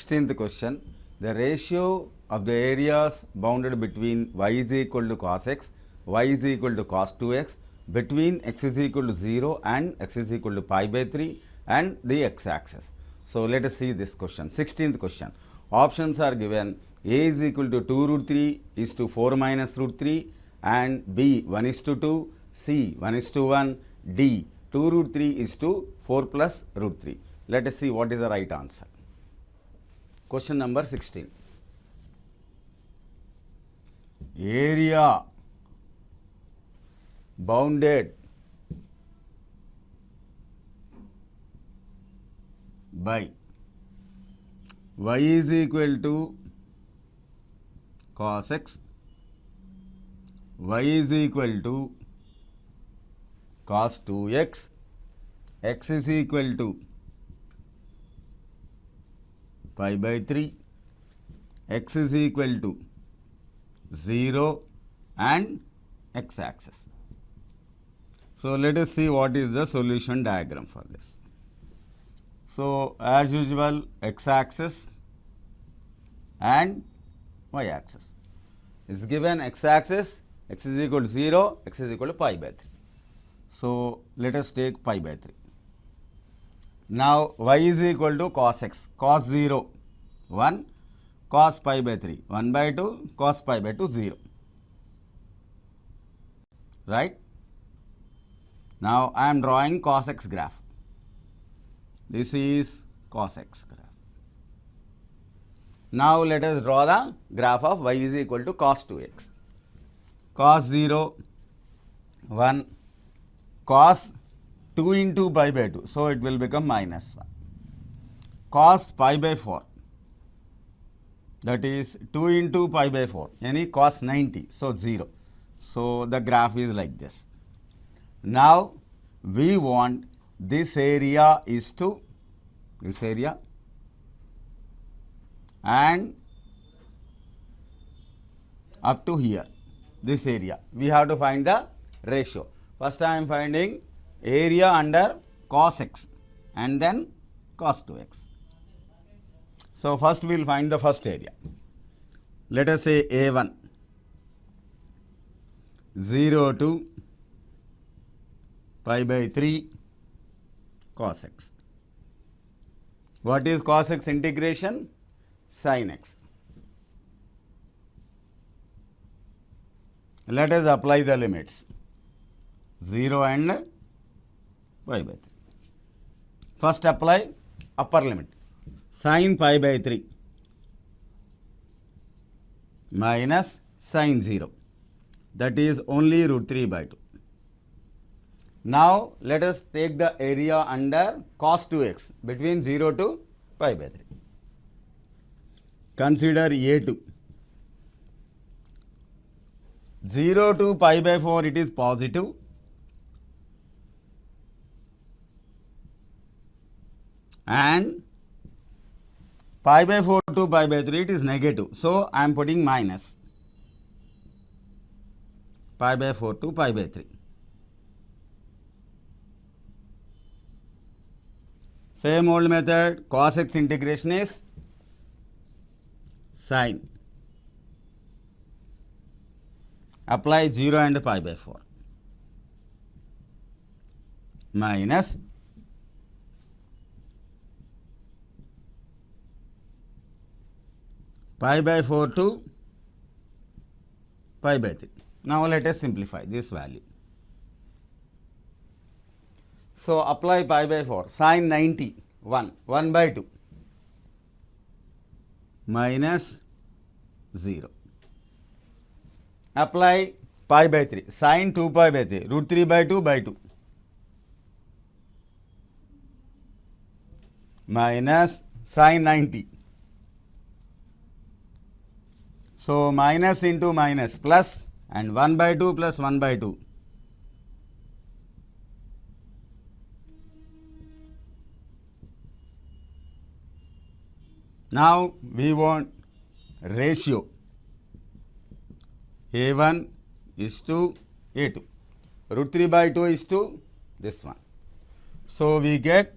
16th question. The ratio of the areas bounded between y is equal to cos x, y is equal to cos 2x, between x is equal to 0 and x is equal to pi by 3 and the x axis. So, let us see this question. 16th question. Options are given. A is equal to 2 root 3 is to 4 minus root 3 and B 1 is to 2, C 1 is to 1, D 2 root 3 is to 4 plus root 3. Let us see what is the right answer. Question number 16. Area bounded by y is equal to cos x, y is equal to cos 2x, x is equal to pi by 3, x is equal to 0 and x axis. So, let us see what is the solution diagram for this. So, as usual x axis and y axis is given. X axis, x is equal to 0, x is equal to pi by 3. So, let us take pi by 3. Now, y is equal to cos x, cos 0 1, cos pi by 3 1 by 2, cos pi by 2 0, right. Now, I am drawing cos x graph. This is cos x graph. Now, let us draw the graph of y is equal to cos 2x. Cos 0 1, cos 2 into pi by 2. So, it will become minus 1. Cos pi by 4, that is 2 into pi by 4, any cos 90. So, 0. So, the graph is like this. Now, we want this area is to this area and up to here, this area. We have to find the ratio. First, I am finding area under cos x and then cos 2x. So, first we will find the first area. Let us say A1 0 to pi by 3 cos x. What is cos x integration? Sin x. Let us apply the limits 0 and pi by 3. First apply upper limit sin pi by 3 minus sin 0, that is only root 3 by 2. Now, let us take the area under cos 2x between 0 to pi by 3. Consider A2. 0 to pi by 4 it is positive and pi by 4 to pi by 3 it is negative. So, I am putting minus pi by 4 to pi by 3. Same old method, cos x integration is sin. Apply 0 and pi by 4 minus pi by 4 to pi by 3. Now, let us simplify this value. So, apply pi by 4, sin 90 1 by 2 minus 0. Apply pi by 3, sin 2 pi by 3, root 3 by 2 by 2 minus sin 90. So, minus into minus plus and 1 by 2 plus 1 by 2. Now, we want ratio A1 is to A2, root 3 by 2 is to this one. So, we get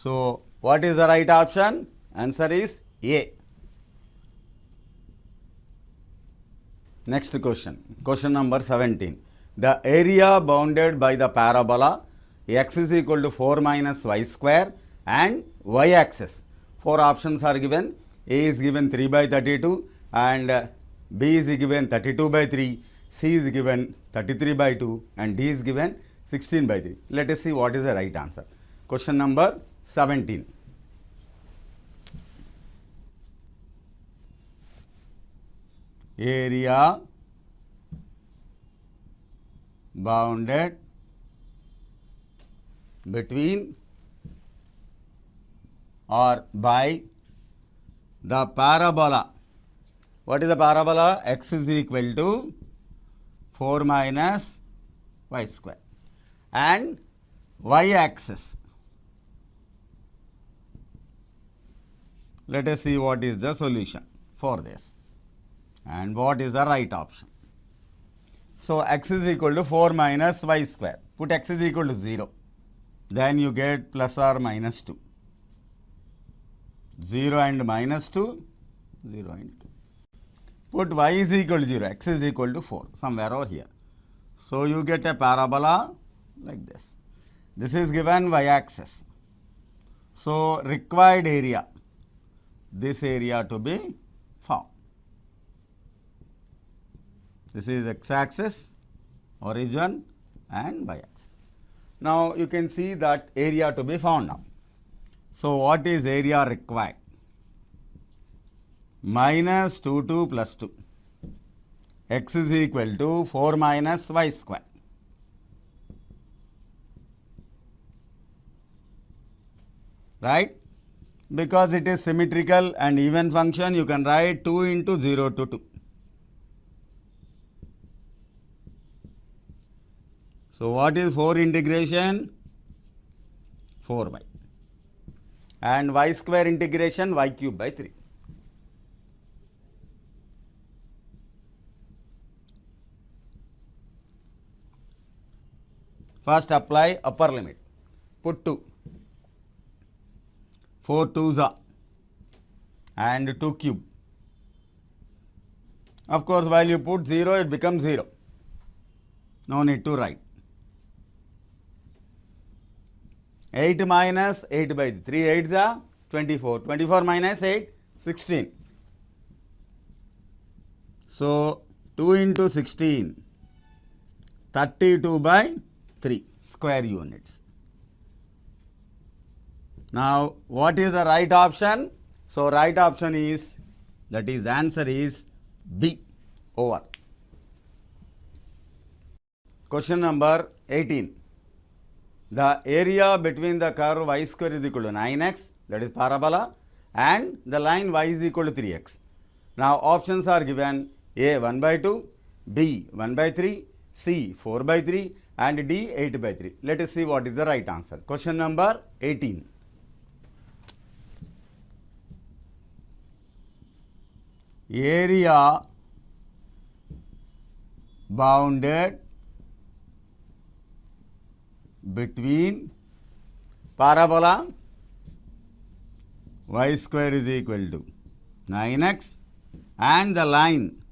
So what is the right option? Answer is A. Next question, question number 17. The area bounded by the parabola x is equal to 4 minus y square and y axis. 4 options are given. A is given 3 by 32 and B is given 32 by 3, C is given 33 by 2 and D is given 16 by 3. Let us see what is the right answer. Question number 17. Area bounded between or by the parabola. What is the parabola? X is equal to 4 minus y square and y axis. Let us see what is the solution for this and what is the right option. So x is equal to 4 minus y square. Put x is equal to 0. Then you get plus or minus 2. 0 and minus 2, 0 and 2. Put y is equal to 0, x is equal to 4, somewhere over here. So you get a parabola like this. This is given y axis. So required area, this area to be found. This is x axis, origin and y axis. Now you can see that area to be found now. So what is area required? Minus 2 plus 2. X is equal to 4 minus y square. Right? Because it is symmetrical and even function, you can write 2 into 0 to 2. So what is 4 integration? 4y. And y square integration, y cube by 3. First apply upper limit. Put 2. 4 2s are and 2 cube. Of course, while you put 0, it becomes 0. No need to write. 8 minus 8 by 3 8s are 24. 24 minus 8, 16. So 2 into 16, 32 by 3 square units. Now what is the right option? So right option is, that is answer is B, over. Question number 18. The area between the curve y square is equal to 9x, that is parabola, and the line y is equal to 3x. Now options are given: A 1 by 2, B 1 by 3, C 4 by 3 and D 8 by 3. Let us see what is the right answer. Question number 18. Area bounded between parabola y square is equal to 9x and the line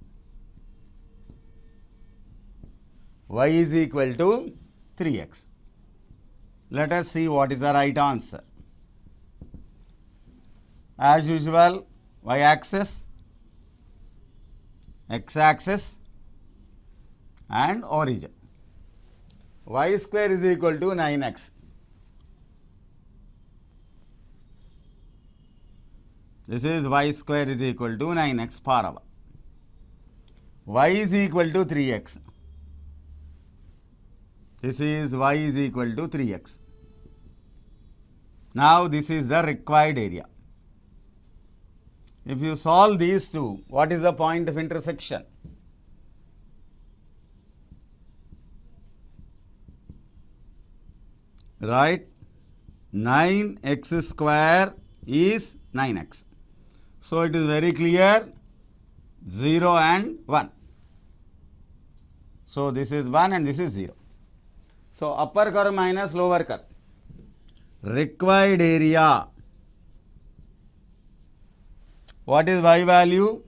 y is equal to 3x. Let us see what is the right answer. As usual, y axis, x axis and origin. Y square is equal to 9x. This is y square is equal to 9x parabola. Y is equal to 3x. This is y is equal to 3x. Now this is the required area. If you solve these two, what is the point of intersection? Right? 9x square is 9x. So it is very clear, 0 and 1. So this is 1 and this is 0. So upper curve minus lower curve. required area. What is y value?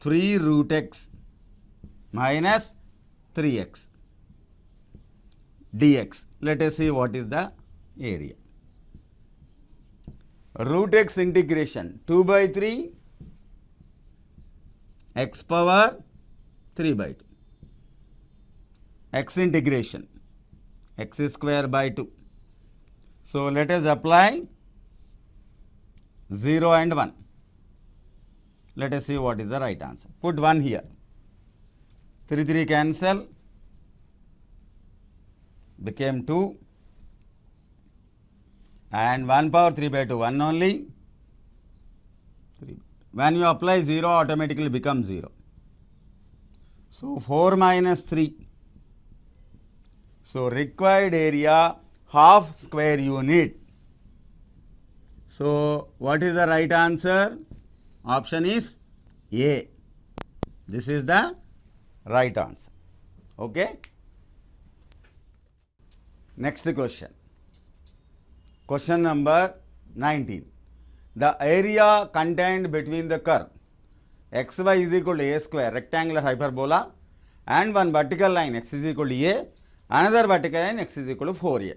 3 root x minus 3x dx. Let us see what is the area. Root x integration 2 by 3 x power 3 by 2. X integration x square by 2. So let us apply 0 and 1. Let us see what is the right answer. Put 1 here. 3 cancel, became 2, and 1 power 3 by 2 1 only. 3. When you apply 0, automatically becomes 0. So 4 minus 3. So required area half square unit. So what is the right answer? Option is A. This is the right answer. Okay. Next question. Question number 19. The area contained between the curve xy is equal to a square rectangular hyperbola and one vertical line x is equal to a, another vertical line x is equal to 4a.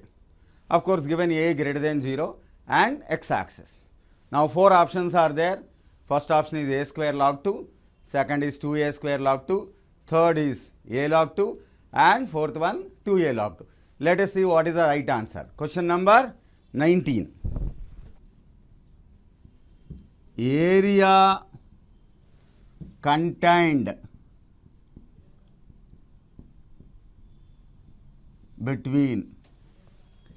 Of course, given a greater than 0 and x axis. Now 4 options are there. First option is a square log 2, second is 2a square log 2, third is a log 2, and fourth one 2a log 2. Let us see what is the right answer. Question number 19. Area contained between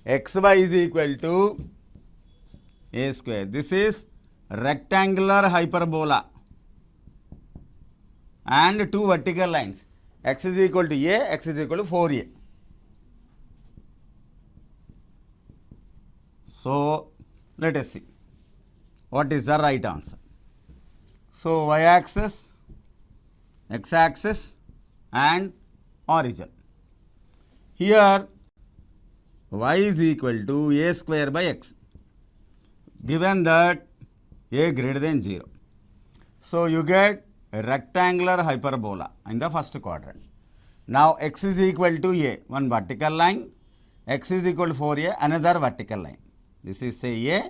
xy is equal to a square. This is rectangular hyperbola and 2 vertical lines. X is equal to a, x is equal to 4a. So let us see what is the right answer. So y axis, x axis and origin. Here y is equal to a square by x, given that a greater than 0. So you get a rectangular hyperbola in the first quadrant. Now x is equal to a, one vertical line, x is equal to 4a, another vertical line. This is say a,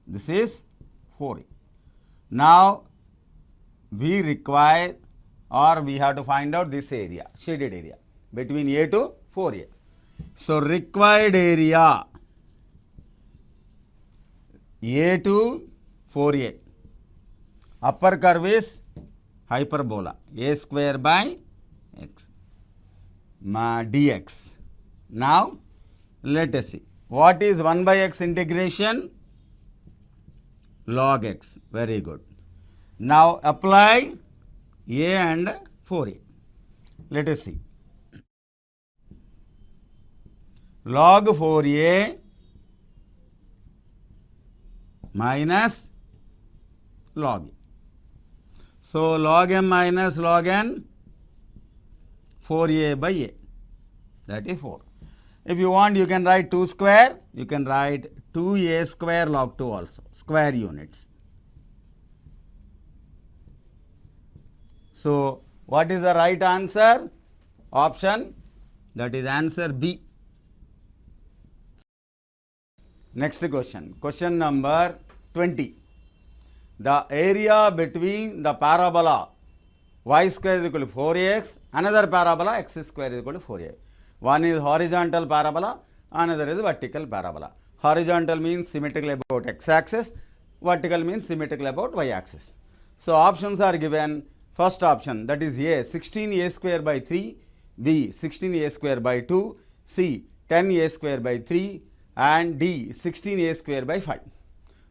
this is 4a. Now we require or we have to find out this area, shaded area between a to 4a. So required area a to 4a, upper curve is hyperbola a square by x dx. Now let us see what is 1 by x integration, log x. Very good. Now apply a and 4a. Let us see. Log 4a minus log a. So log m minus log n, 4a by a, that is 4. If you want, you can write 2 square, you can write 2a square log 2 also, square units. So what is the right answer? Option, that is answer B. Next question, question number 20. The area between the parabola y square is equal to 4ax, another parabola x square is equal to 4a. One is horizontal parabola, another is vertical parabola. Horizontal means symmetrical about x axis, vertical means symmetrical about y axis. So options are given. First option, that is a 16a square by 3, b 16a square by 2, c 10a square by 3, and d 16a square by 5.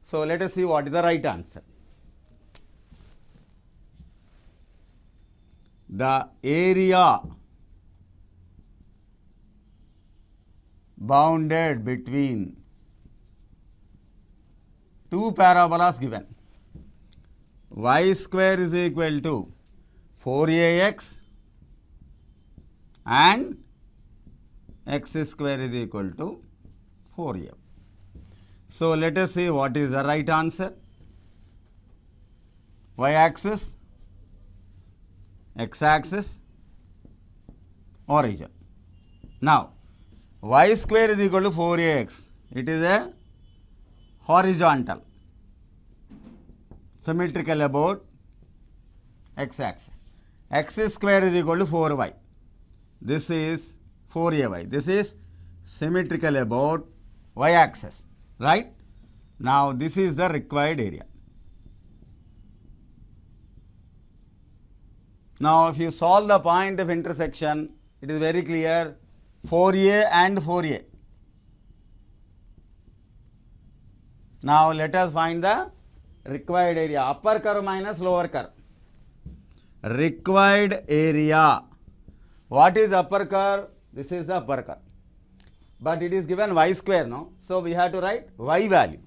So let us see what is the right answer. The area bounded between two parabolas given, y square is equal to 4ax and x square is equal to 4a. So let us see what is the right answer. Y-axis, x-axis, origin. Now, y square is equal to 4ax. It is a horizontal, symmetrical about x-axis. X square is equal to 4y. This is 4ay. This is symmetrical about y-axis, right? Now, this is the required area. Now, if you solve the point of intersection, it is very clear, 4a and 4a. Now, let us find the required area, upper curve minus lower curve. Required area. What is upper curve? This is the upper curve. But it is given y square, no? So, we have to write y value.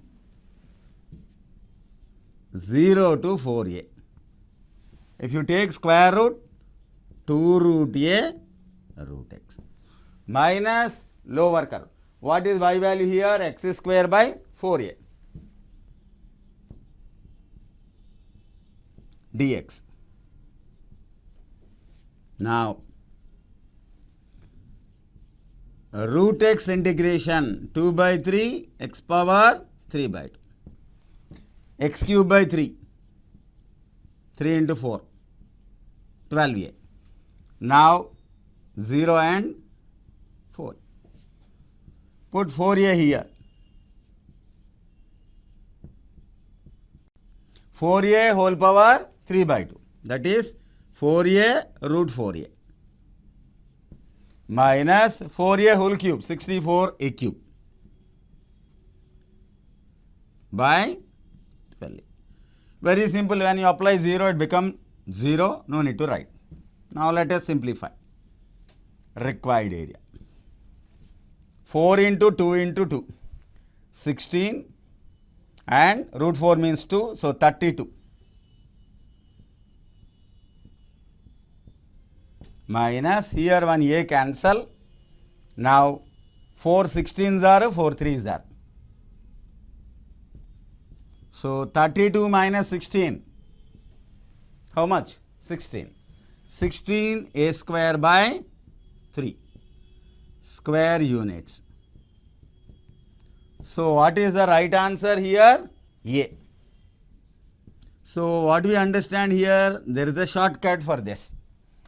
0 to 4a. If you take square root, 2 root a root x. Minus lower curve. What is y value here? X square by 4a. dx. Now, root x integration 2 by 3 x power 3 by 2. X cube by 3. 3 into 4. 12a. Now, 0 and 4. Put 4a here. 4a whole power 3 by 2. That is 4a root 4a. Minus 4a whole cube, 64a cube. By 12a. Very simple. When you apply 0, it becomes 0. No need to write. Now, let us simplify. Required area. 4 into 2 into 2. 16 and root 4 means 2. So, 32. Minus here one a cancel. Now, 4 16s are 4 3s are. So, 32 minus 16. How much? 16. 16 a square by 3 square units. So, what is the right answer here? A. So, what we understand here? There is a shortcut for this.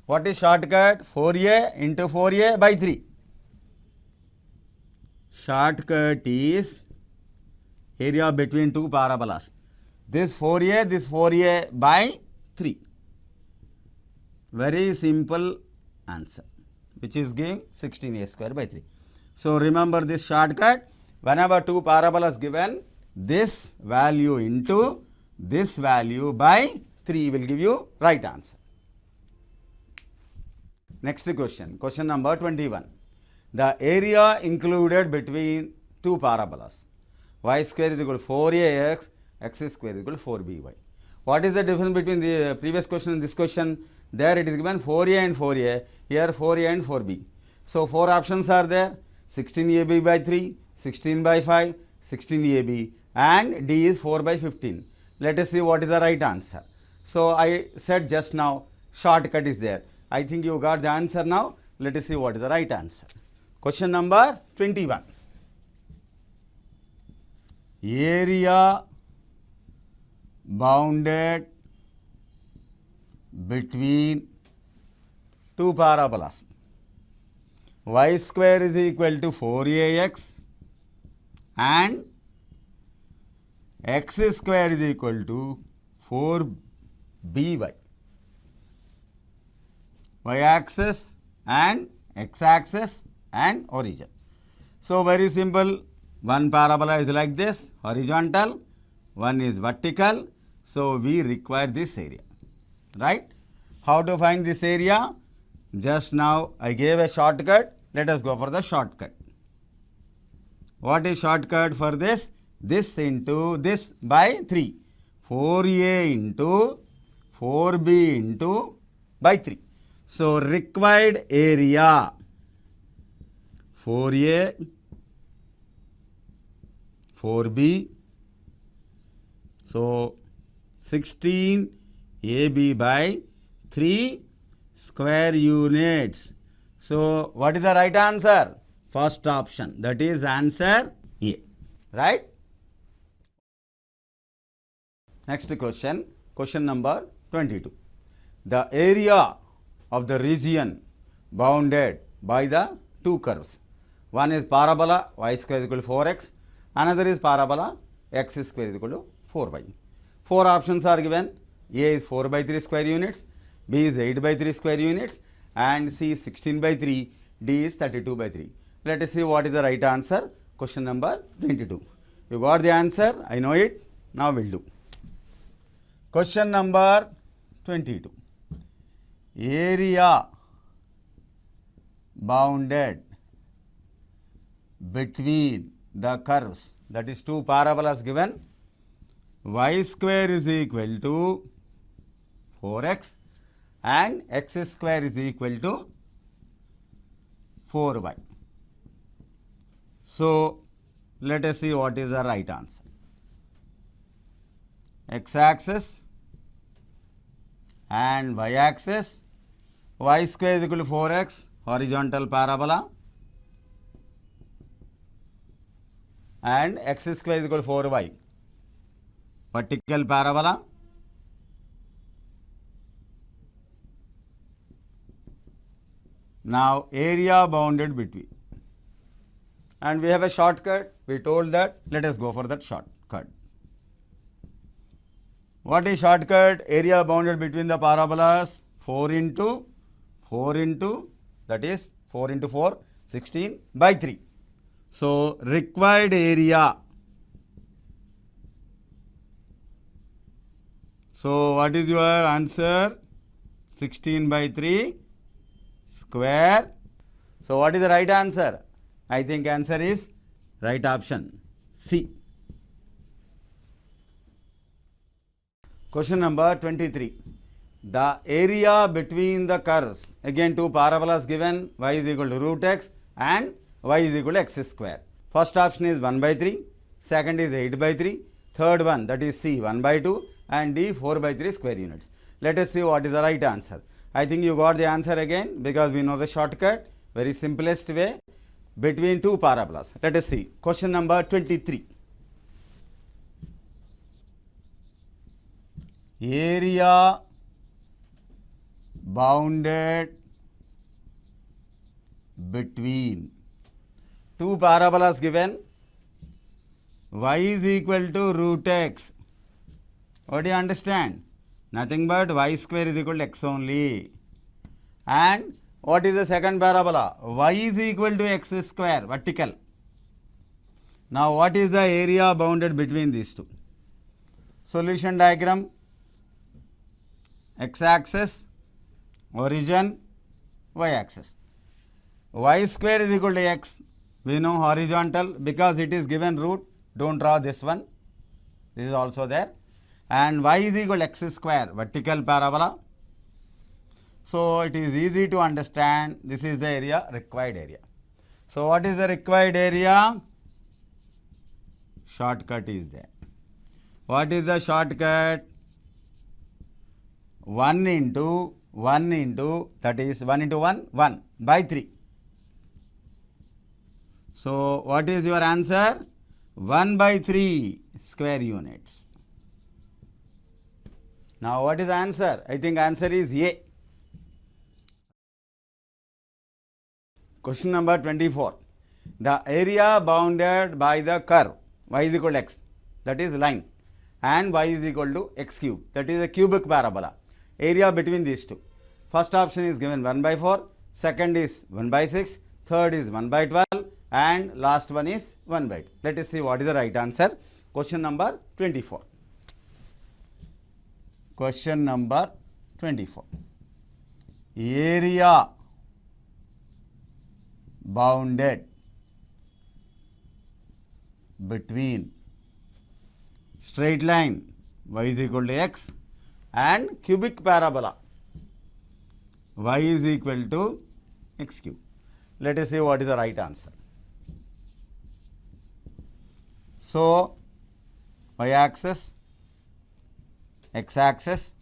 What is shortcut? 4a into 4a by 3. Shortcut is area between two parabolas. This 4a by 3. Very simple answer, which is giving 16a square by 3. So, remember this shortcut. Whenever two parabolas given, this value into this value by 3 will give you right answer. Next question, question number 21. The area included between two parabolas, y square is equal to 4ax, x square is equal to 4by. What is the difference between the previous question and this question? There it is given 4a and 4a, here 4a and 4b. So, 4 options are there, 16ab by 3, 16 by 5, 16ab, and d is 4 by 15. Let us see what is the right answer. So, I said just now shortcut is there. I think you got the answer now. Let us see what is the right answer. Question number 21. Area bounded between two parabolas. Y square is equal to 4ax and x square is equal to 4by. Y-axis and x-axis and origin. So, very simple. One parabola is like this, horizontal, one is vertical. So, we require this area, right? How to find this area? Just now I gave a shortcut. Let us go for the shortcut. What is shortcut for this? This into this by 3. 4a into 4b into by 3. So, required area 4a, 4b. So 16 AB by 3 square units. So what is the right answer? First option, that is answer A, right? Next question, question number 22. The area of the region bounded by the two curves. One is parabola y square is equal to 4x, another is parabola x square is equal to 4y. Four options are given. A is 4 by 3 square units, B is 8 by 3 square units, and C is 16 by 3, D is 32 by 3. Let us see what is the right answer. Question number 22. You got the answer, I know it. Now we'll do. Question number 22. Area bounded between the curves, that is two parabolas given. Y square is equal to 4x and x square is equal to 4y. So let us see what is the right answer. X axis and y axis. Y square is equal to 4x, horizontal parabola, and x square is equal to 4y, vertical parabola. Now area bounded between, and we have a shortcut. We told that let us go for that shortcut. What is shortcut? Area bounded between the parabolas 4 into that is 4 into 4, 16 by 3. So required area. So what is your answer? 16 by 3 square. So what is the right answer? I think answer is right option C. Question number 23. The area between the curves, again two parabolas given, y is equal to root x and y is equal to x square. First option is 1 by 3, second is 8 by 3, third one, that is C, 1 by 2, and D 4 by 3 square units. Let us see what is the right answer. I think you got the answer again because we know the shortcut, very simplest way, between two parabolas. Let us see. Question number 23. Area bounded between two parabolas given. Y is equal to root x. What do you understand? Nothing but y square is equal to x only. And what is the second parabola? Y is equal to x square, vertical. Now what is the area bounded between these two? Solution diagram. X axis, origin, y axis. Y square is equal to x. We know horizontal because it is given root. Don't draw this one. This is also there. And y is equal to x square, vertical parabola. So it is easy to understand. This is the area, required area. So what is the required area? Shortcut is there. What is the shortcut? 1 into that is 1 into 1, 1 by 3. So what is your answer? 1 by 3 square units. Now what is the answer? I think answer is A. Question number 24. The area bounded by the curve y is equal to x, that is line, and y is equal to x cube, that is a cubic parabola. Area between these two. First option is given 1 by 4, second is 1 by 6, third is 1 by 12, and last one is 1 by 2. Let us see what is the right answer. Question number 24. Question number 24. Area bounded between straight line y is equal to x and cubic parabola y is equal to x cube. Let us see what is the right answer. So y axis, x axis,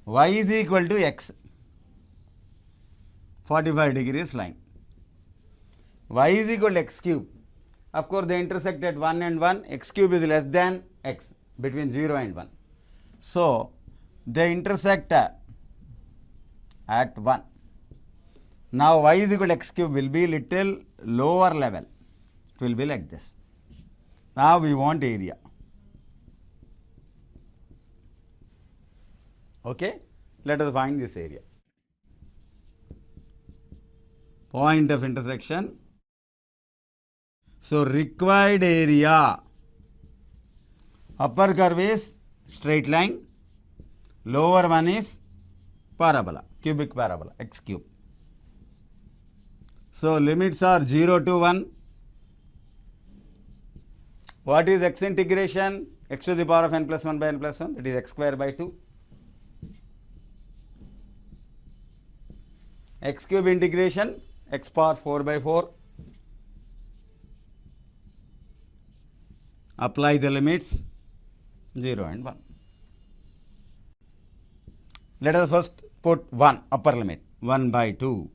y is equal to x, 45 degrees line. Y is equal to x cube. Of course, they intersect at 1 and 1. X cube is less than x between 0 and 1. So they intersect at 1. Now y is equal to x cube will be little lower level. It will be like this. Now we want area. Okay, let us find this area. Point of intersection. So required area, upper curve is straight line, lower one is parabola, cubic parabola, x cube. So limits are 0 to 1. What is x integration? X to the power of n plus 1 by n plus 1, that is x square by 2. X cube integration, x power 4 by 4. Apply the limits 0 and 1. Let us first put 1 upper limit, 1 by 2,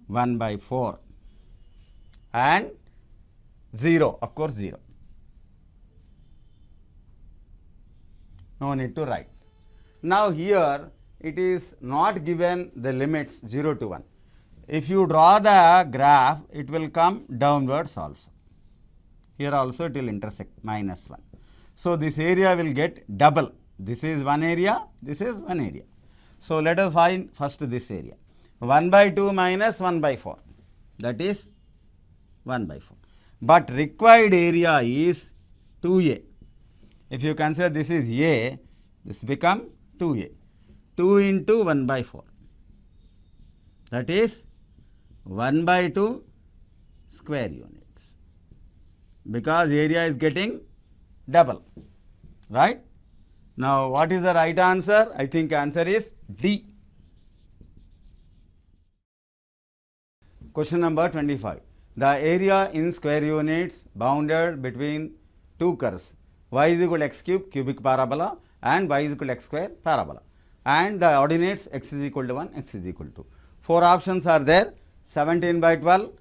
1 by 4 and 0, of course 0. No need to write. Now here it is not given the limits 0 to 1. If you draw the graph, it will come downwards also. Here also it will intersect minus 1. So this area will get double. This is one area, this is one area. So let us find first this area. 1 by 2 minus 1 by 4, that is 1 by 4. But required area is 2a. If you consider this is a, this become 2a. 2 into 1 by 4, that is 1 by 2 square units, because area is getting double, right? Now what is the right answer? I think answer is D. Question number 25. The area in square units bounded between two curves, y is equal to x cube cubic parabola and y is equal to x square parabola, and the ordinates x is equal to 1, x is equal to 4 options are there: 17 by 12,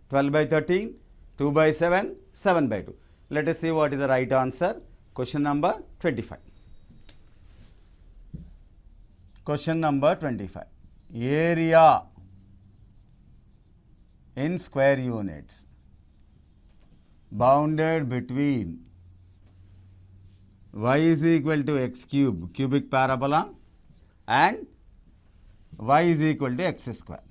12 by 13, 2 by 7, 7 by 2. Let us see what is the right answer. Question number 25. Question number 25. Area in square units bounded between y is equal to x cube cubic parabola and y is equal to x square.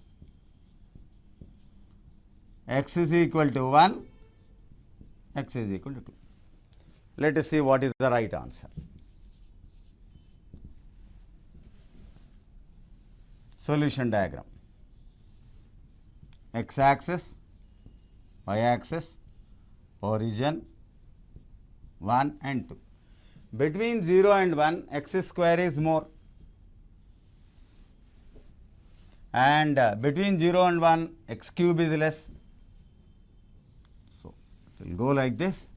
X is equal to 1, x is equal to 2. Let us see what is the right answer. Solution diagram. X axis, y axis, origin 1 and 2. Between 0 and 1, x square is more, and between 0 and 1, x cube is less. So it will go like this.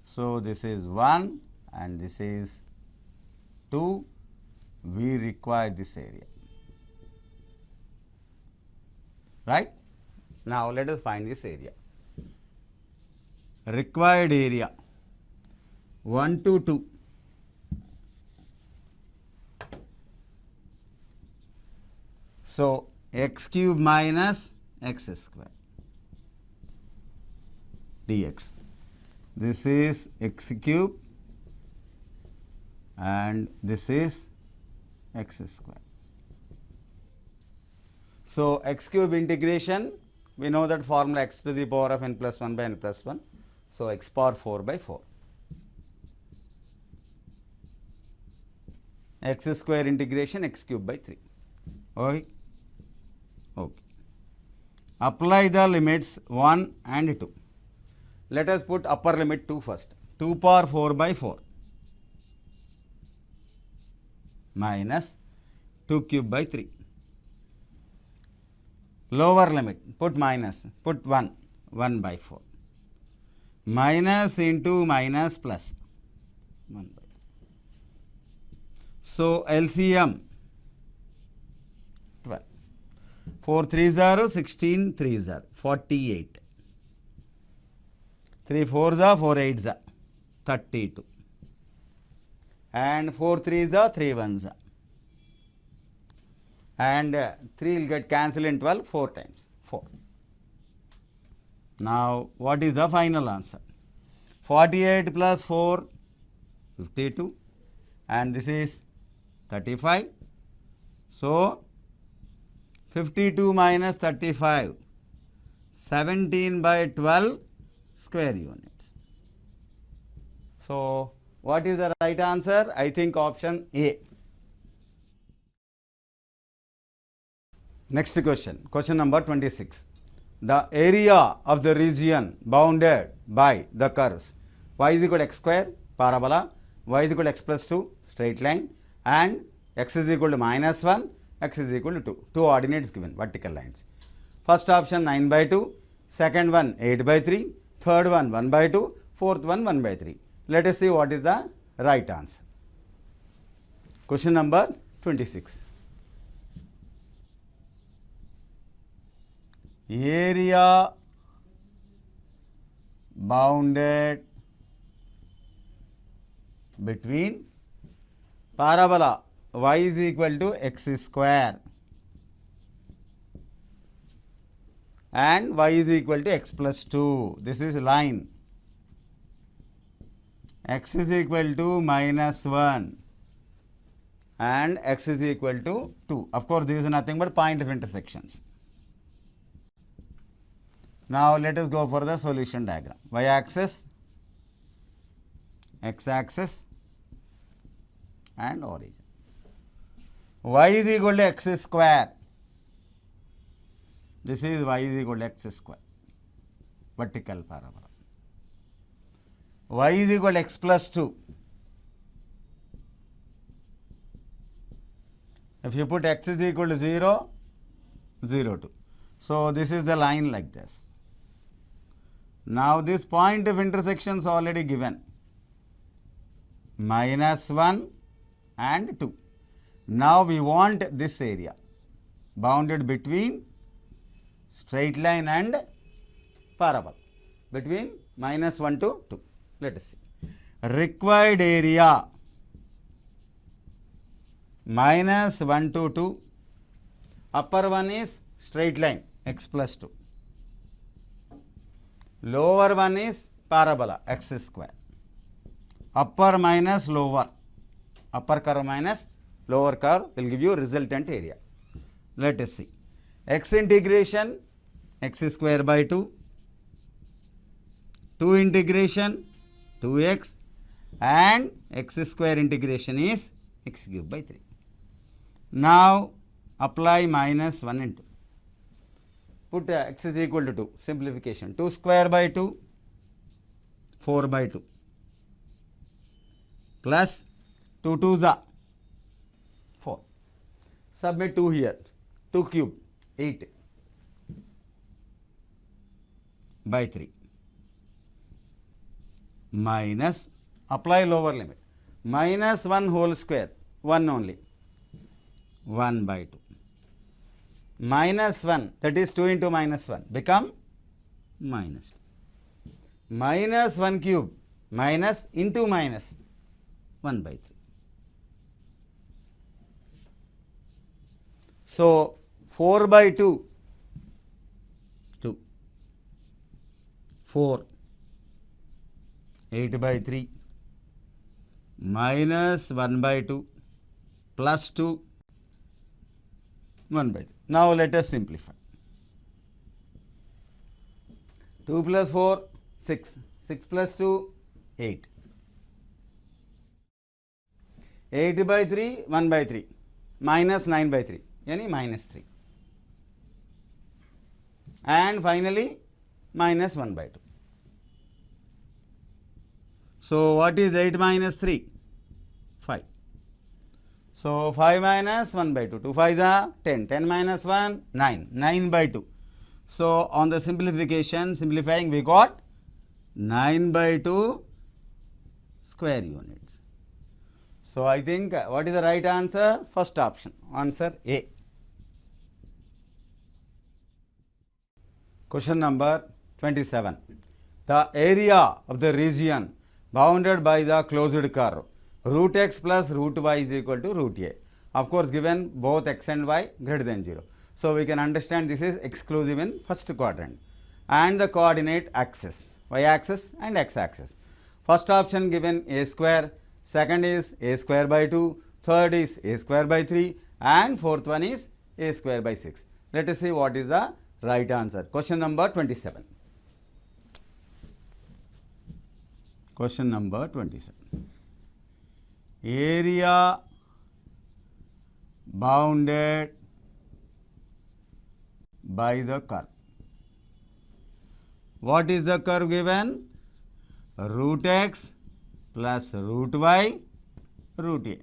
So this is 1 and this is 2. We require this area, right? Now let us find this area. Required area 1 to 2. So x cube minus x square dx. This is x cube and this is x square. So x cube integration, we know that formula x to the power of n plus 1 by n plus 1. So x power 4 by 4. X square integration x cube by 3. Okay. Okay. Apply the limits 1 and 2. Let us put upper limit 2 first. 2 power 4 by 4 minus 2 cube by 3. Lower limit, put minus, put 1, 1 by 4. minus into minus plus 1 by 3. So LCM 12. 4 3s are 16, 3s are 48. 3 4s are 4 8s are 32. And 4 3s are 3 1s are. And 3 will get cancelled in 12 4 times 4. Now what is the final answer? 48 plus 4 52 and this is 35. So 52 minus 35 17 by 12 square units. So what is the right answer? I think option A. Next question, question number 26. The area of the region bounded by the curves y is equal to x square parabola, y is equal to x plus 2 straight line and x is equal to minus 1, x is equal to 2. Two ordinates given, vertical lines. First option 9 by 2, second one 8 by 3, third one 1 by 2, fourth one 1 by 3. Let us see what is the right answer. Question number 26. Area bounded between parabola y is equal to x square and y is equal to x plus 2. This is line. X is equal to minus 1 and x is equal to 2. Of course, this is nothing but point of intersections. Now let us go for the solution diagram. Y axis, x axis and origin. Y is equal to x square. This is y is equal to x square, vertical parabola. Y is equal to x plus 2. If you put x is equal to 0, 0, 2. So this is the line like this. Now this point of intersection is already given, minus 1 and 2. Now we want this area bounded between straight line and parabola, between minus 1 to 2. Let us see. Required area minus 1 to 2. Upper one is straight line x plus 2. Lower one is parabola x square. Upper minus lower. Upper curve minus lower curve will give you resultant area. Let us see. X integration x square by 2. 2 integration 2x and x square integration is x cube by 3. Now apply minus 1 and 2. Put x is equal to 2, simplification. 2 square by 2, 4 by 2, plus 2 2s are 4. Submit 2 here, 2 cube, 8 by 3, minus, apply lower limit, minus 1 whole square, 1 only, 1 by 2. Minus 1, that is 2 into minus 1, become minus 2. Minus 1 cube, minus into minus, 1 by 3. So 4 by 2, 2, 4, 8 by 3, minus 1 by 2, plus 2, 1 by 3. Now let us simplify. 2 plus 4, 6. 6 plus 2, 8. 8 by 3, 1 by 3. Minus 9 by 3. Yani minus 3. And finally, minus 1 by 2. So what is 8 minus 3? 5. So 5 minus 1 by 2, 2 5s are 10, 10 minus 1, 9, 9 by 2. So on the simplification, simplifying we got 9 by 2 square units. So, I think what is the right answer? First option, answer A. Question number 27. The area of the region bounded by the closed curve root x plus root y is equal to root a. Of course, given both x and y greater than 0. So, we can understand this is exclusive in first quadrant, and the coordinate axis, y axis and x axis. First option given a square, second is a square by 2, third is a square by 3, and fourth one is a square by 6. Let us see what is the right answer. Question number 27. Question number 27. Area bounded by the curve. What is the curve given? Root x plus root y root a.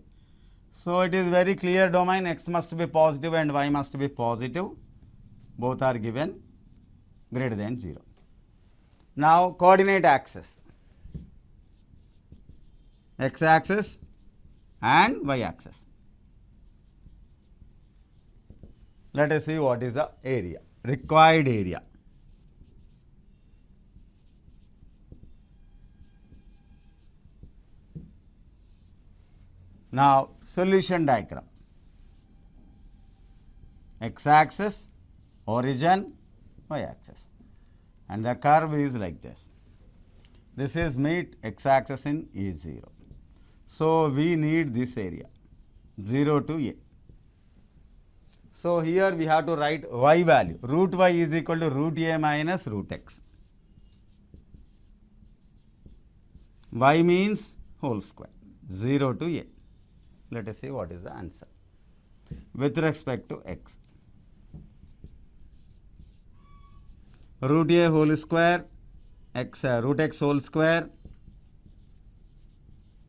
So, it is very clear domain, x must be positive and y must be positive. Both are given greater than 0. Now, coordinate axis, x axis and y axis. Let us see what is the area, required area. Now, solution diagram, x axis, origin, y axis, and the curve is like this. This is meet x axis in E0. So, we need this area 0 to a. So, here we have to write y value, root y is equal to root a minus root x. Y means whole square, 0 to a. Let us see what is the answer with respect to x. Root a whole square, x root x whole square,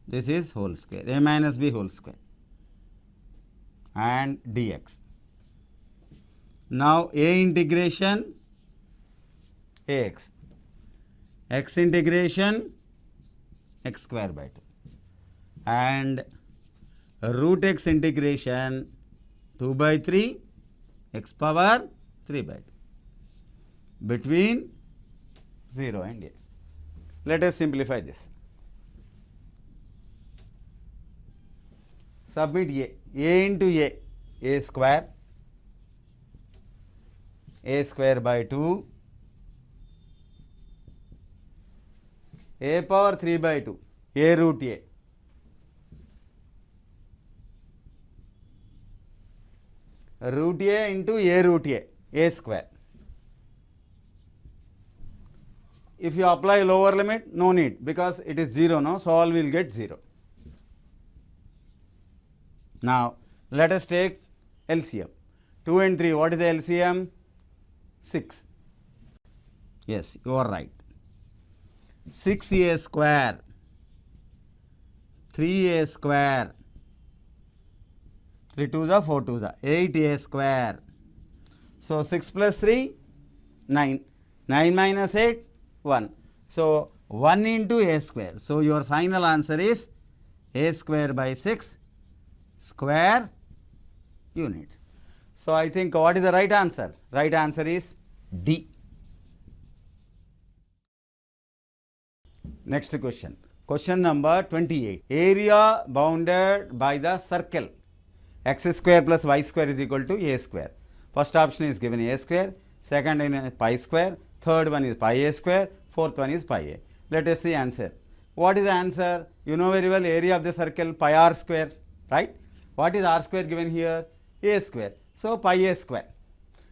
this is whole square, a minus b whole square, and dx. Now, a integration ax, x integration x square by 2, and root x integration 2 by 3 x power 3 by 2 between 0 and a. Let us simplify this. Submit a into a square by 2, a power 3 by 2, a root a. Root a into a root a square. If you apply lower limit, no need, because it is 0, no, so all will get 0. Now, let us take LCM. 2 and 3, what is the LCM? 6. Yes, you are right. 6a square, 3a square, 3 2s are 4 2s are 8a square. So, 6 plus 3, 9. 9 minus 8, 1. So, 1 into a square. So, your final answer is a square by 6 square units. So, I think what is the right answer? Right answer is D. Next question. Question number 28. Area bounded by the circle x square plus y square is equal to a square. First option is given a square, second is pi square, third one is pi a square, fourth one is pi a. Let us see answer. What is the answer? You know very well area of the circle pi r square, right? What is r square given here? A square. So, pi a square.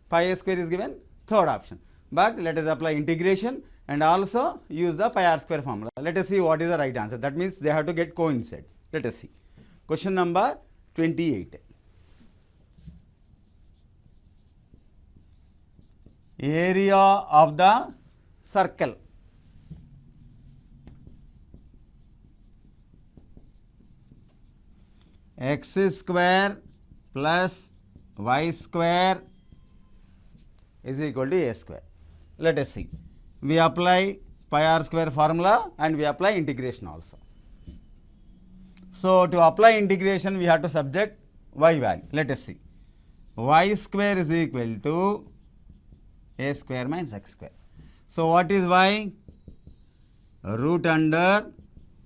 Pi a square is given third option. But let us apply integration and also use the pi r square formula. Let us see what is the right answer. That means they have to get coincide. Let us see. Question number 28. Area of the circle. X square plus y square is equal to a square. Let us see. We apply pi r square formula and we apply integration also. So, to apply integration we have to subject y value. Let us see. Y square is equal to a square minus x square. So, what is y? Root under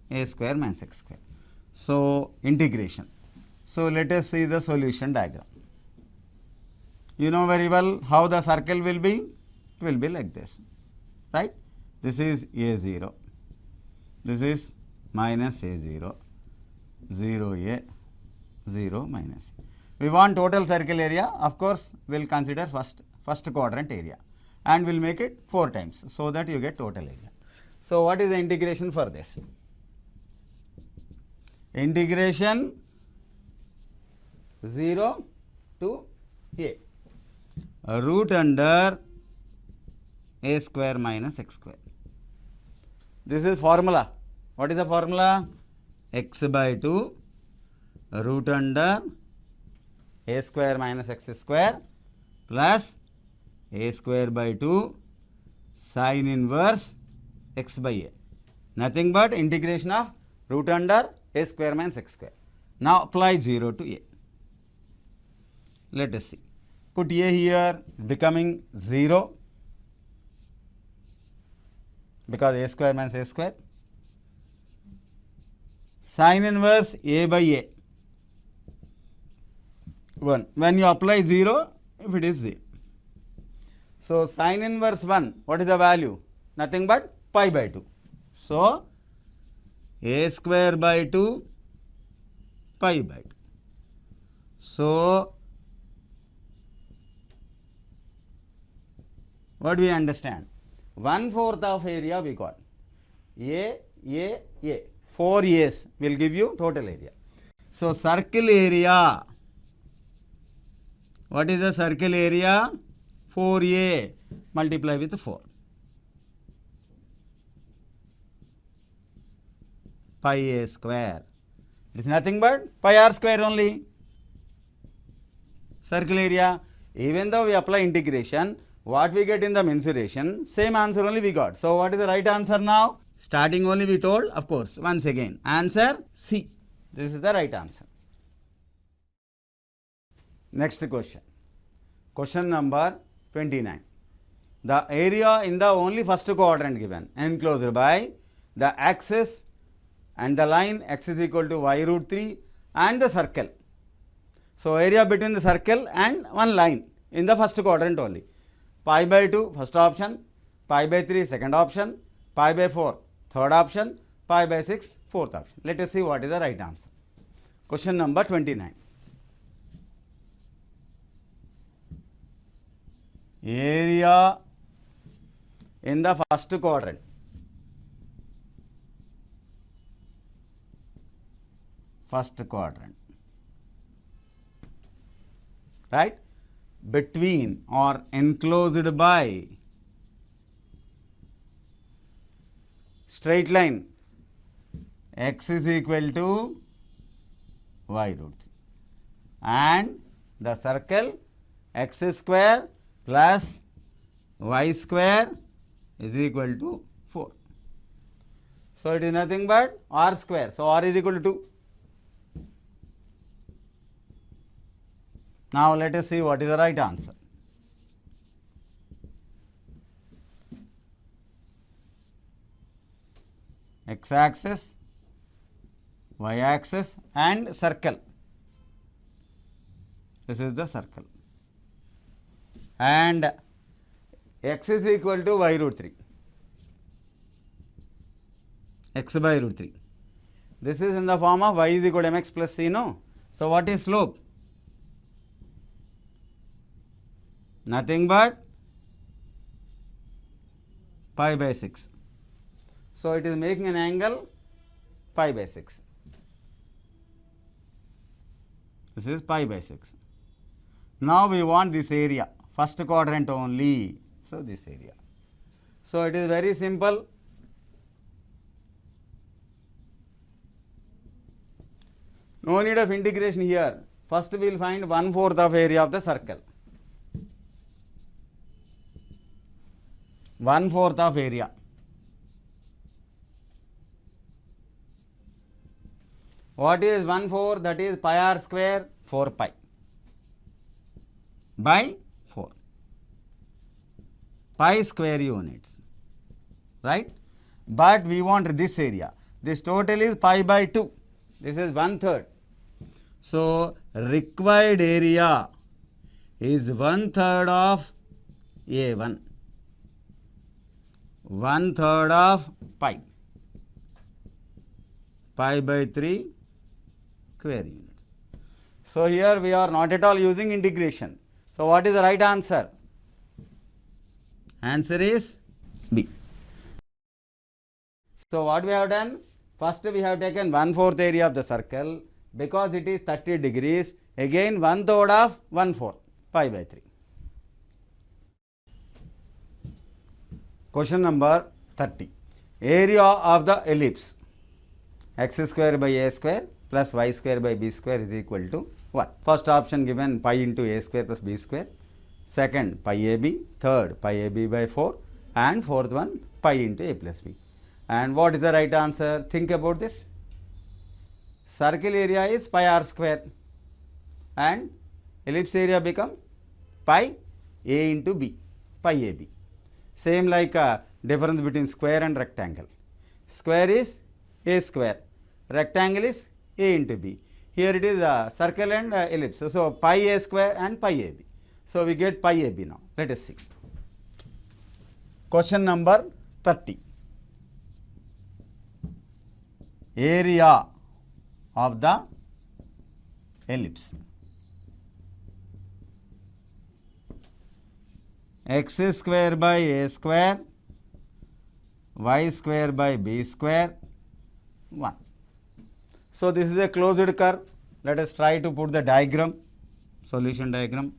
a square minus x square. So, integration. So, let us see the solution diagram. You know very well how the circle will be. It will be like this, right? This is a0, this is minus a0, 0a, 0 minus. We want total circle area. Of course, we will consider first quadrant area and we will make it 4 times so that you get total area. So, what is the integration for this? Integration 0 to a, root under a square minus x square. This is formula. What is the formula? X by 2 root under a square minus x square plus a square by 2 sin inverse x by a. Nothing but integration of root under a square minus x square. Now, apply 0 to a. Let us see. Put a here becoming 0 because a square minus a square. Sin inverse a by a 1. When you apply 0, if it is 0. So, sin inverse 1, what is the value? Nothing but pi by 2. So, a square by 2 pi by 2. So, what do we understand? 1/4 of area we got. A. 4 A's will give you total area. So, circle area. What is the circle area? 4A multiply with 4. Pi a square. It is nothing but pi r square only. Circle area. Even though we apply integration, what we get in the mensuration, same answer only we got. So, what is the right answer now? Starting only we told, of course, once again, answer C. This is the right answer. Next question. Question number 29. The area in the only first quadrant given enclosed by the axis and the line x is equal to y root 3 and the circle. So, area between the circle and one line in the first quadrant only. Pi by 2 first option, pi by 3 second option, pi by 4 third option, pi by 6 fourth option. Let us see what is the right answer. Question number 29. Area in the first quadrant. First quadrant, right, between or enclosed by straight line x is equal to y root 3 and the circle x square plus y square is equal to 4. So, it is nothing but r square. So, r is equal to 2. Now, let us see what is the right answer. X axis, y axis and circle. This is the circle. And x is equal to y root 3. X by root 3. This is in the form of y is equal to mx plus c, no? So, what is slope? Nothing but pi by 6. So, it is making an angle pi by 6. This is pi by 6. Now, we want this area, first quadrant only. So, this area. So, it is very simple. No need of integration here. First, we will find 1/4 of area of the circle. 1/4 of area. What is 1/4? That is pi r square, 4 pi by 4. Pi square units, right? But we want this area. This total is pi by 2. This is 1/3. So required area is 1/3 of A1. 1/3 of pi. Pi by 3 square units. So here we are not at all using integration. So what is the right answer? Answer is B. So what we have done? First we have taken 1/4 area of the circle. Because it is 30 degrees, again 1/3 of 1/4, pi by 3. Question number 30. Area of the ellipse x square by a square plus y square by b square is equal to what? First option given pi into a square plus b square. Second pi ab. Third pi ab by 4. And fourth one pi into a plus b. And what is the right answer? Think about this. Circle area is pi r square and ellipse area become pi a into b, pi ab. Same like difference between square and rectangle. Square is a square, rectangle is a into b. Here it is circle and ellipse. So pi a square and pi ab. So we get pi ab now. Let us see. Question number 30. Area of the ellipse. X square by a square, y square by b square, 1. So this is a closed curve. Let us try to put the diagram, solution diagram.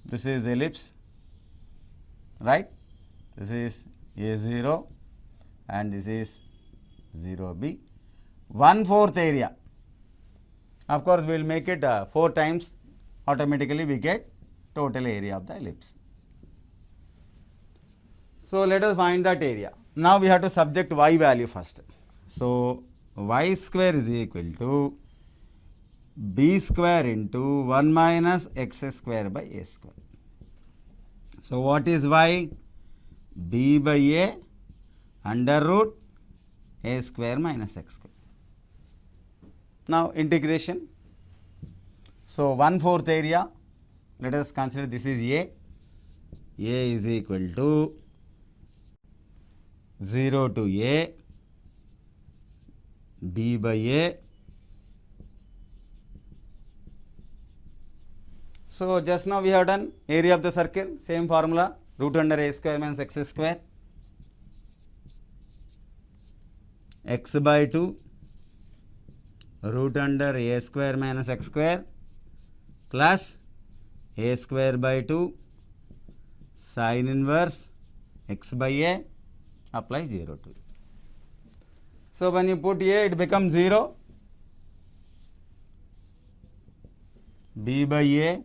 This is ellipse, right? This is A0 and this is 0b. 1/4 area. Of course, we will make it 4 times. Automatically we get total area of the ellipse. So let us find that area. Now we have to subject y value first. So y square is equal to b square into 1 minus x square by a square. So what is y? b by a under root a square minus x square. Now integration. So 1/4 area, let us consider this is a. A is equal to 0 to a, b by a. So just now we have done area of the circle, same formula, root under a square minus x square. X by 2 root under a square minus x square plus a square by 2 sin inverse x by a, apply 0 to it. So when you put a, it becomes 0, b by a,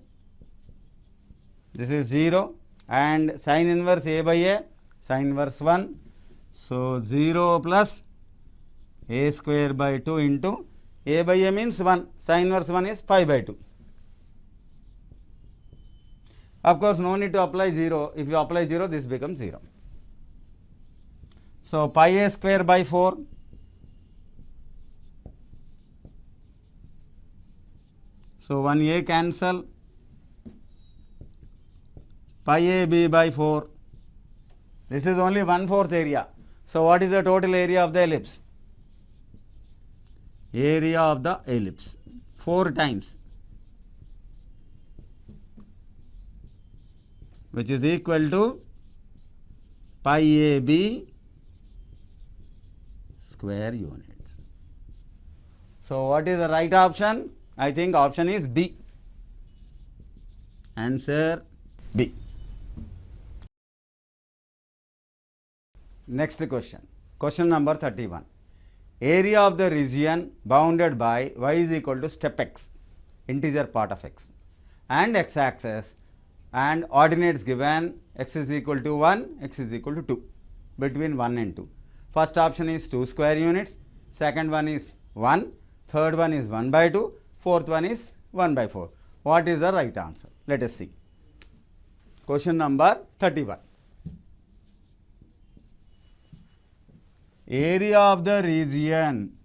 this is 0, and sin inverse a by a, sin inverse 1. So 0 plus a square by 2 into a by a means 1, sin inverse 1 is pi by 2. Of course, no need to apply 0. If you apply 0, this becomes 0. So pi a square by 4. So 1a cancel. Pi a b by 4. This is only 1/4 area. So what is the total area of the ellipse? Area of the ellipse 4 times, which is equal to pi a b square units. So what is the right option? I think option is B. Answer B. Next question. Question number 31. Area of the region bounded by y is equal to step x, integer part of x, and x axis, and ordinates given x is equal to 1, x is equal to 2, between 1 and 2. First option is 2 square units, second one is 1, third one is 1 by 2, fourth one is 1 by 4. What is the right answer? Let us see. Question number 31. Area of the region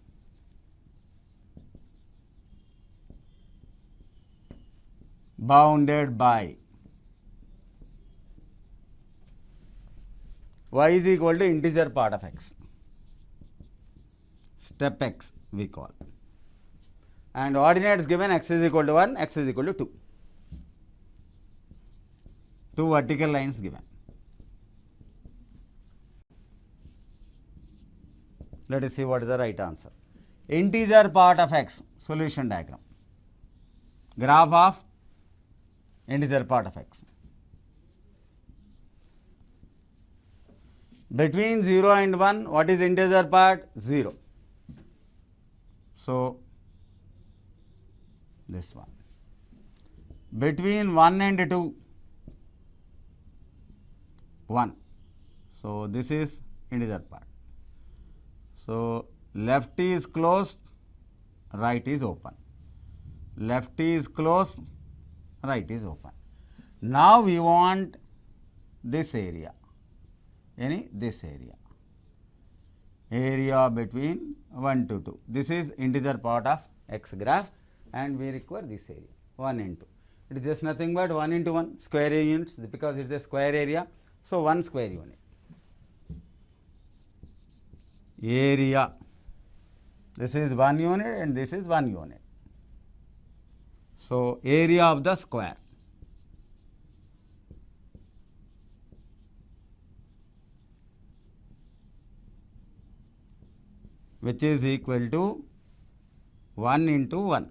bounded by y is equal to integer part of x, step x we call, and ordinates given x is equal to 1, x is equal to 2. Two vertical lines given. Let us see what is the right answer. Integer part of x, solution diagram. Graph of integer part of x. Between 0 and 1, what is integer part? 0. So, this one. Between 1 and 2, 1. So, this is integer part. So, left is closed, right is open. Left is closed, right is open. Now, we want this area, this area. Area between 1 to 2. This is integer part of x graph and we require this area 1 into. It is just nothing but 1 into 1 square units because it is a square area. So, 1 square unit. Area, this is 1 unit and this is 1 unit. So, area of the square. Which is equal to 1 into 1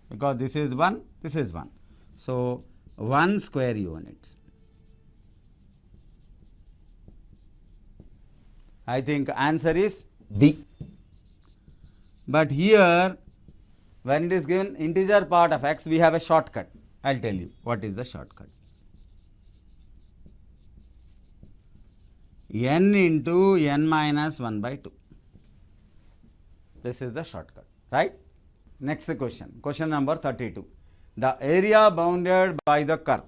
because this is 1, this is 1. So, 1 square units. I think answer is B. But here when it is given integer part of x, we have a shortcut. I will tell you what is the shortcut. N into n minus 1 by 2. This is the shortcut, right? Next question, question number 32. The area bounded by the curve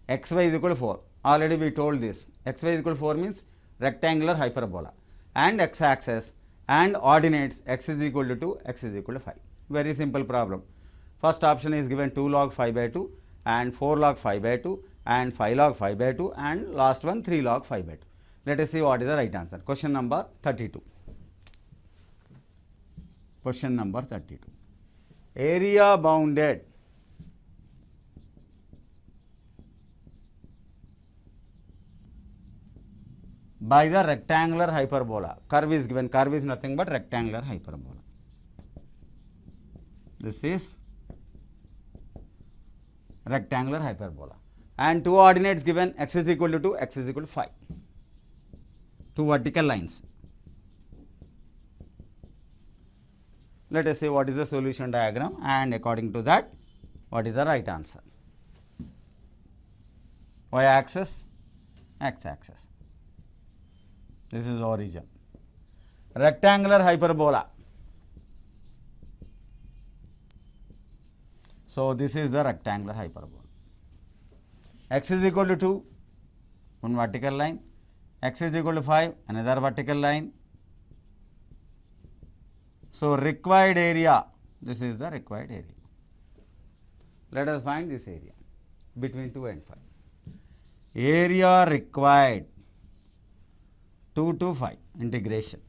xy is equal to 4. Already we told this. Xy is equal to 4 means rectangular hyperbola and x axis and ordinates x is equal to 2, x is equal to 5. Very simple problem. First option is given 2 log 5 by 2 and 4 log 5 by 2 and 5 log 5 by 2 and last one 3 log 5 by 2. Let us see what is the right answer. Question number 32. Question number 32. Area bounded by the rectangular hyperbola. Curve is given. Curve is nothing but rectangular hyperbola. This is rectangular hyperbola. And two ordinates given, x is equal to 2, x is equal to 5. Two vertical lines. Let us see what is the solution diagram and according to that, what is the right answer. Y axis, x axis. This is origin. Rectangular hyperbola. So, this is the rectangular hyperbola. X is equal to 2, one vertical line. X is equal to 5, another vertical line. So, required area, this is the required area. Let us find this area between 2 and 5. Area required 2 to 5 integration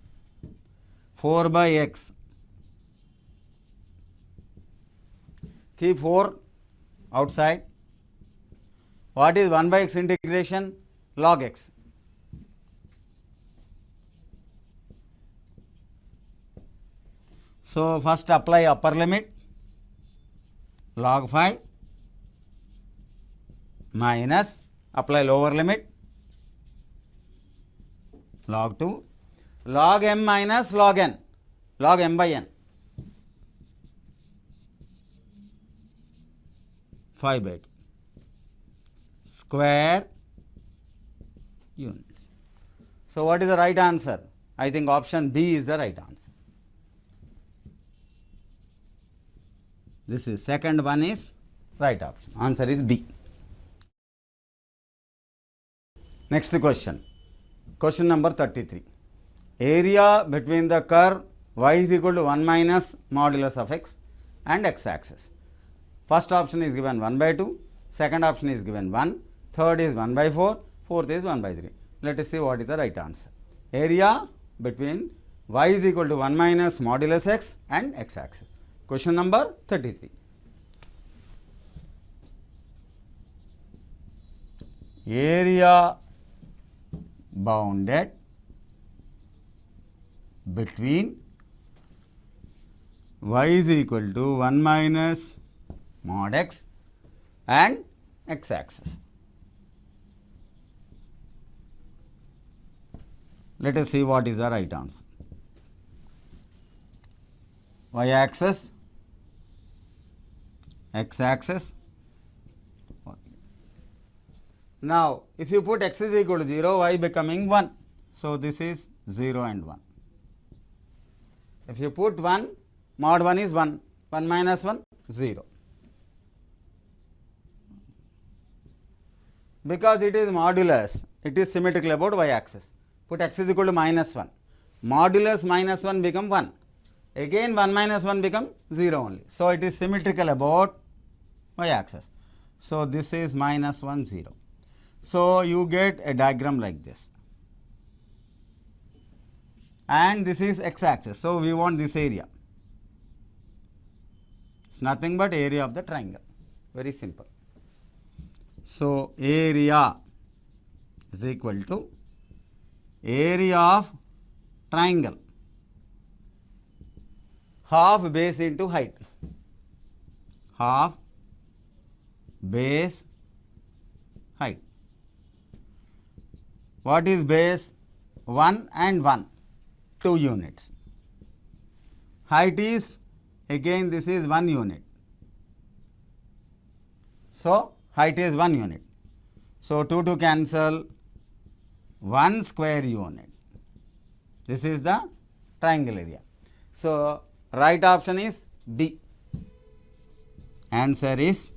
4 by x. Keep 4 outside. What is 1 by x integration? Log x. So, first apply upper limit log 5 minus apply lower limit log 2 log m minus log n, log m by n 5 by 2 square units. So, what is the right answer? I think option B is the right answer. This is second one is right option. Answer is B. Next question. Question number 33. Area between the curve y is equal to 1 minus modulus of x and x axis. First option is given 1 by 2, second option is given 1, third is 1 by 4, fourth is 1 by 3. Let us see what is the right answer. Area between y is equal to 1 minus modulus x and x axis. Question number 33. Area bounded between y is equal to 1 minus mod x and x axis. Let us see what is the right answer. Y axis, x axis. Now, if you put x is equal to 0, y becoming 1. So, this is 0 and 1. If you put 1, mod 1 is 1, 1 minus 1, 0. Because it is modulus, it is symmetrical about y axis. Put x is equal to minus 1. Modulus minus 1 become 1. Again 1 minus 1 become 0 only. So, it is symmetrical about y axis. So, this is minus 1, 0. So, you get a diagram like this, and this is x axis. So, we want this area. It is nothing but area of the triangle, very simple. So, area is equal to area of triangle, half base into height, half base height. What is base? 1 and 1, 2 units. Height is, again this is 1 unit. So, height is 1 unit. So, 2 to cancel, 1 square unit. This is the triangle area. So, right option is B. Answer is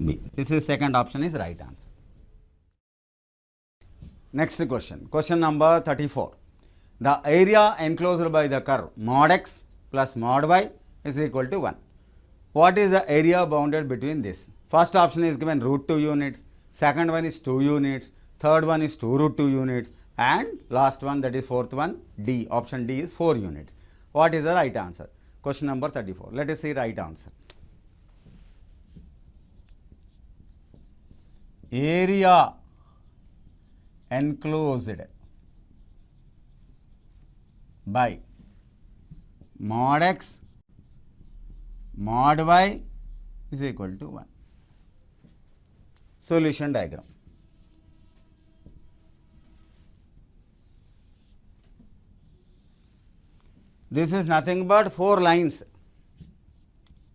B. This is second option is right answer. Next question. Question number 34. The area enclosed by the curve mod x plus mod y is equal to 1. What is the area bounded between this? First option is given root 2 units, second one is 2 units, third one is 2 root 2 units, and last one, that is fourth one, D. Option D is 4 units. What is the right answer? Question number 34. Let us see right answer. Area enclosed by mod x mod y is equal to 1. Solution diagram. This is nothing but 4 lines,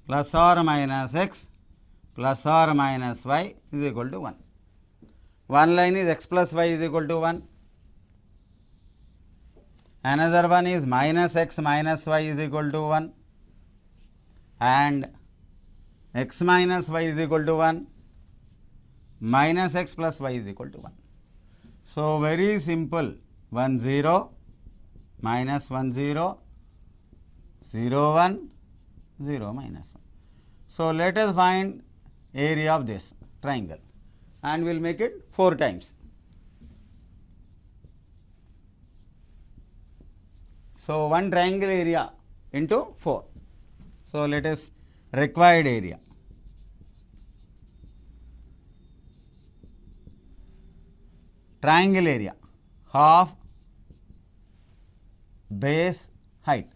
plus or minus x plus or minus y is equal to 1. One line is x plus y is equal to 1. Another one is minus x minus y is equal to 1. And x minus y is equal to 1. Minus x plus y is equal to 1. So, very simple, 1 0, minus 1 0, 0 1, 0 minus 1. So, let us find area of this triangle, and we will make it 4 times. So, one triangle area into 4. So, let us required area. Triangle area, half base height,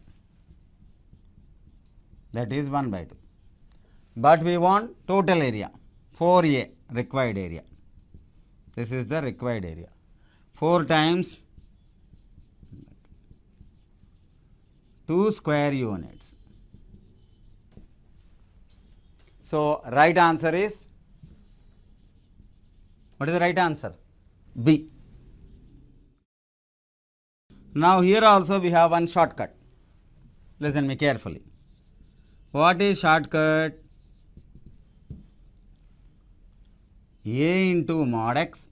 that is 1 by 2. But we want total area, 4A required area. This is the required area. 4 times 2 square units. So, right answer is, what is the right answer? B. Now here also we have one shortcut. Listen me carefully. What is shortcut? A into mod x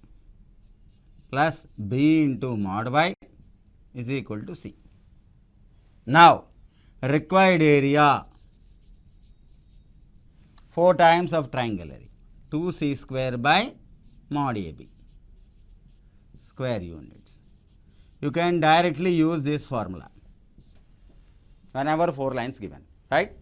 plus b into mod y is equal to c. Now required area 4 times of triangle area 2c square by mod AB square units. You can directly use this formula whenever 4 lines given, right?